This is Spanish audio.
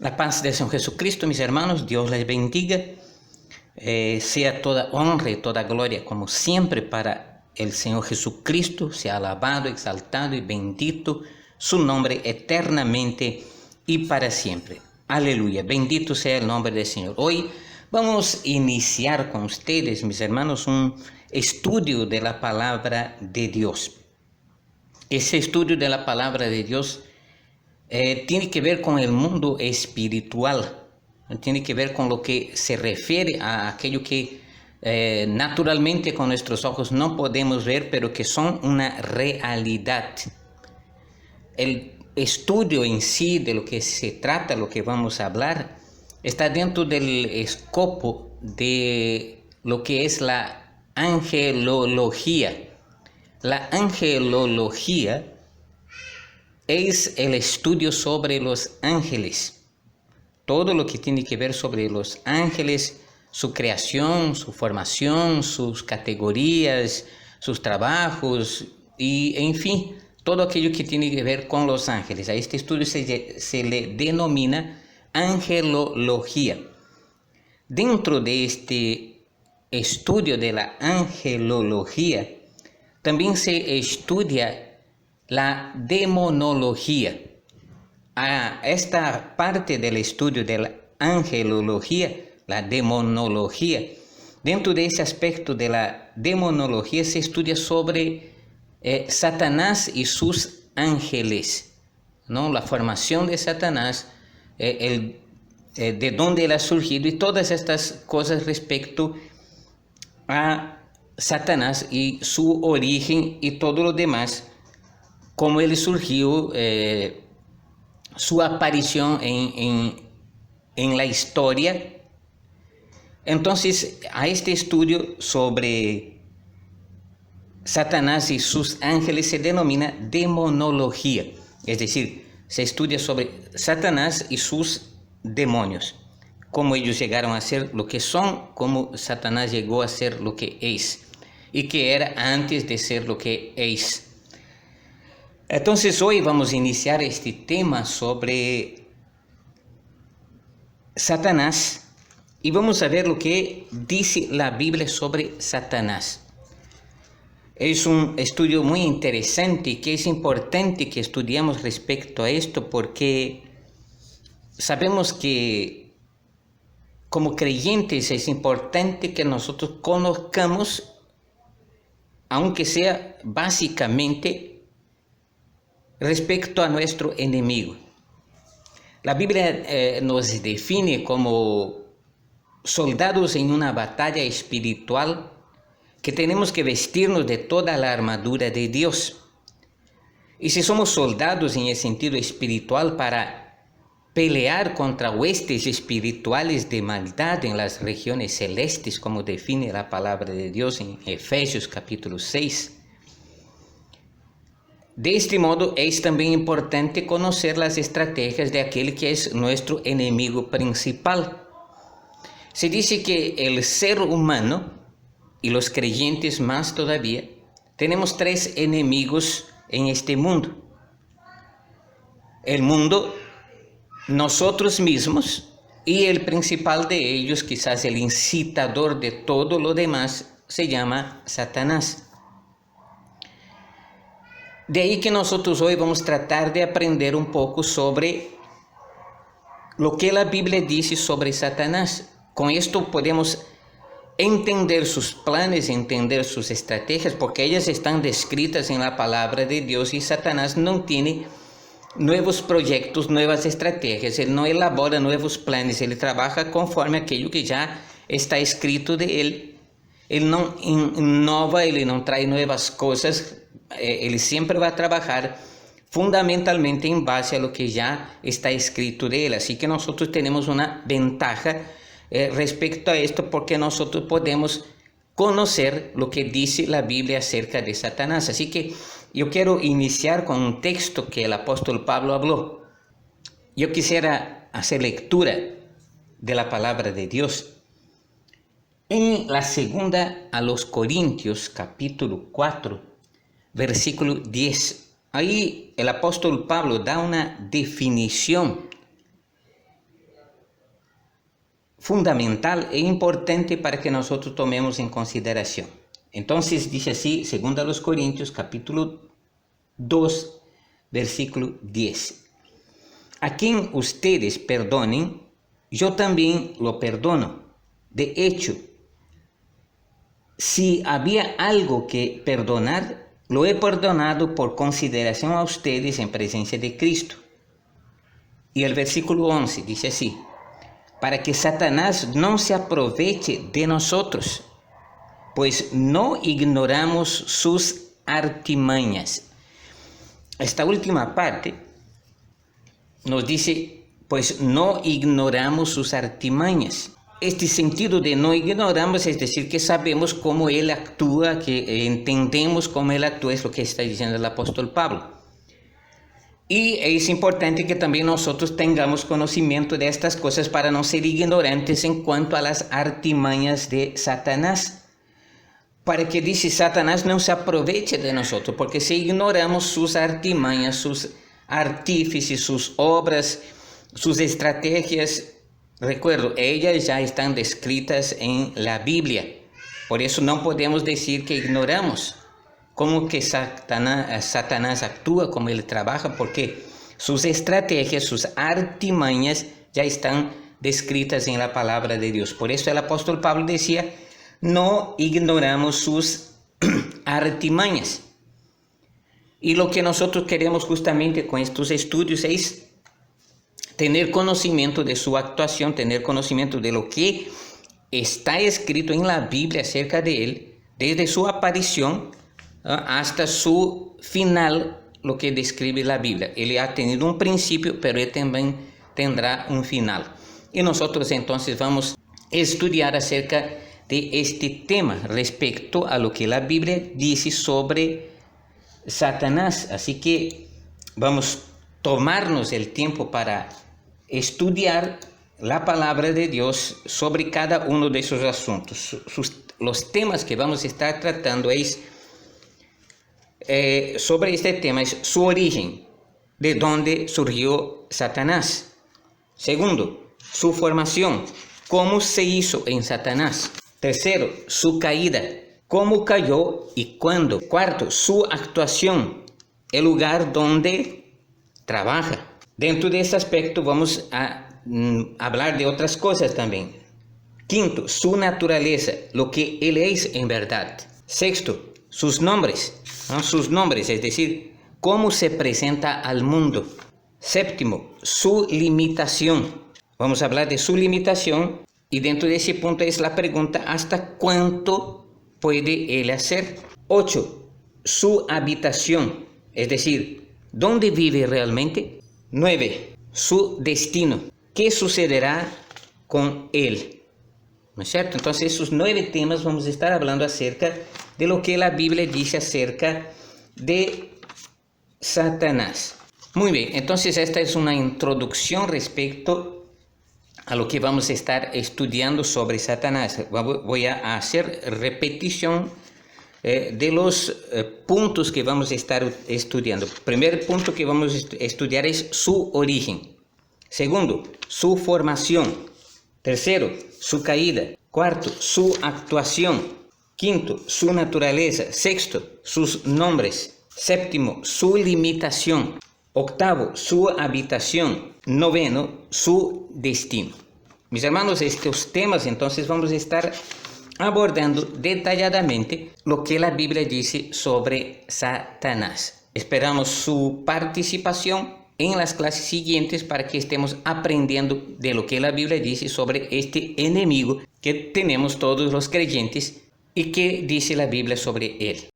La paz del Señor Jesucristo, mis hermanos, Dios les bendiga. Sea toda honra y toda gloria, como siempre, para el Señor Jesucristo. Sea alabado, exaltado y bendito su nombre eternamente y para siempre. Aleluya, bendito sea el nombre del Señor. Hoy vamos a iniciar con ustedes, mis hermanos, un estudio de la palabra de Dios. Ese estudio de la palabra de Dios tiene que ver con el mundo espiritual, tiene que ver con lo que se refiere a aquello que naturalmente con nuestros ojos no podemos ver, pero que son una realidad. El estudio en sí de lo que se trata, lo que vamos a hablar, está dentro del escopo de lo que es la angelología. La angelología es el estudio sobre los ángeles, todo lo que tiene que ver sobre los ángeles, su creación, su formación, sus categorías, sus trabajos y, en fin, todo aquello que tiene que ver con los ángeles. A este estudio se le denomina angelología. Dentro de este estudio de la angelología, también se estudia la demonología. A esta parte del estudio de la angelología, la demonología, dentro de ese aspecto de la demonología se estudia sobre Satanás y sus ángeles, ¿no? La formación de Satanás, de dónde él ha surgido y todas estas cosas respecto a Satanás y su origen y todo lo demás, cómo él surgió, su aparición en la historia. Entonces, a este estudio sobre Satanás y sus ángeles se denomina demonología, es decir, se estudia sobre Satanás y sus demonios, cómo ellos llegaron a ser lo que son, cómo Satanás llegó a ser lo que es y que era antes de ser lo que es. Entonces hoy vamos a iniciar este tema sobre Satanás y vamos a ver lo que dice la Biblia sobre Satanás. Es un estudio muy interesante y que es importante que estudiemos respecto a esto porque sabemos que como creyentes es importante que nosotros conozcamos, aunque sea básicamente, respecto a nuestro enemigo. La Biblia nos define como soldados en una batalla espiritual que tenemos que vestirnos de toda la armadura de Dios. Y si somos soldados en el sentido espiritual para pelear contra huestes espirituales de maldad en las regiones celestes, como define la palabra de Dios en Efesios capítulo 6, de este modo, es también importante conocer las estrategias de aquel que es nuestro enemigo principal. Se dice que el ser humano, y los creyentes más todavía, tenemos tres enemigos en este mundo. El mundo, nosotros mismos, y el principal de ellos, quizás el incitador de todo lo demás, se llama Satanás. De ahí que nosotros hoy vamos a tratar de aprender un poco sobre lo que la Biblia dice sobre Satanás. Con esto podemos entender sus planes, entender sus estrategias, porque ellas están descritas en la palabra de Dios y Satanás no tiene nuevos proyectos, nuevas estrategias, él no elabora nuevos planes, él trabaja conforme a aquello que ya está escrito de él. Él no innova, él no trae nuevas cosas. Él siempre va a trabajar fundamentalmente en base a lo que ya está escrito de él. Así que nosotros tenemos una ventaja respecto a esto porque nosotros podemos conocer lo que dice la Biblia acerca de Satanás. Así que yo quiero iniciar con un texto que el apóstol Pablo habló. Yo quisiera hacer lectura de la palabra de Dios. En la segunda a los Corintios, capítulo 4, versículo 10. Ahí el apóstol Pablo da una definición fundamental e importante para que nosotros tomemos en consideración. Entonces dice así, 2 Corintios capítulo 2, versículo 10. A quien ustedes perdonen, yo también lo perdono. De hecho, si había algo que perdonar, lo he perdonado por consideración a ustedes en presencia de Cristo. Y el versículo 11 dice así, para que Satanás no se aproveche de nosotros, pues no ignoramos sus artimañas. Esta última parte nos dice, pues no ignoramos sus artimañas. Este sentido de no ignoramos es decir que sabemos cómo él actúa, que entendemos cómo él actúa, es lo que está diciendo el apóstol Pablo. Y es importante que también nosotros tengamos conocimiento de estas cosas para no ser ignorantes en cuanto a las artimañas de Satanás. Para que dice Satanás no se aproveche de nosotros, porque si ignoramos sus artimañas, sus artífices, sus obras, sus estrategias, recuerdo, ellas ya están descritas en la Biblia. Por eso no podemos decir que ignoramos cómo que Satanás actúa, cómo él trabaja, porque sus estrategias, sus artimañas ya están descritas en la palabra de Dios. Por eso el apóstol Pablo decía, no ignoramos sus artimañas. Y lo que nosotros queremos justamente con estos estudios es tener conocimiento de su actuación, tener conocimiento de lo que está escrito en la Biblia acerca de él, desde su aparición hasta su final, lo que describe la Biblia. Él ha tenido un principio, pero él también tendrá un final. Y nosotros entonces vamos a estudiar acerca de este tema respecto a lo que la Biblia dice sobre Satanás. Así que vamos a tomarnos el tiempo para estudiar la palabra de Dios sobre cada uno de esos asuntos. Los temas que vamos a estar tratando sobre este tema es su origen, de dónde surgió Satanás. Segundo, su formación, cómo se hizo en Satanás. Tercero, su caída, cómo cayó y cuándo. Cuarto, su actuación, el lugar donde trabaja. Dentro de este aspecto vamos a hablar de otras cosas también. Quinto, su naturaleza, lo que él es en verdad. Sexto, sus nombres, es decir, cómo se presenta al mundo. Séptimo, su limitación. Vamos a hablar de su limitación y dentro de ese punto es la pregunta, ¿hasta cuánto puede él hacer? 8. Su habitación, es decir, ¿dónde vive realmente? 9. Su destino, ¿qué sucederá con él? ¿No es cierto? Entonces, esos 9 temas vamos a estar hablando acerca de lo que la Biblia dice acerca de Satanás. Muy bien, entonces esta es una introducción respecto a lo que vamos a estar estudiando sobre Satanás. Voy a hacer repetición de los puntos que vamos a estar estudiando. Primer punto que vamos a estudiar es su origen. Segundo, su formación. Tercero, su caída. Cuarto, su actuación. Quinto, su naturaleza. Sexto, sus nombres. Séptimo, su limitación. Octavo, su habitación. Noveno, su destino. Mis hermanos, estos temas entonces vamos a estar abordando detalladamente lo que la Biblia dice sobre Satanás. Esperamos su participación en las clases siguientes para que estemos aprendiendo de lo que la Biblia dice sobre este enemigo que tenemos todos los creyentes y que dice la Biblia sobre él.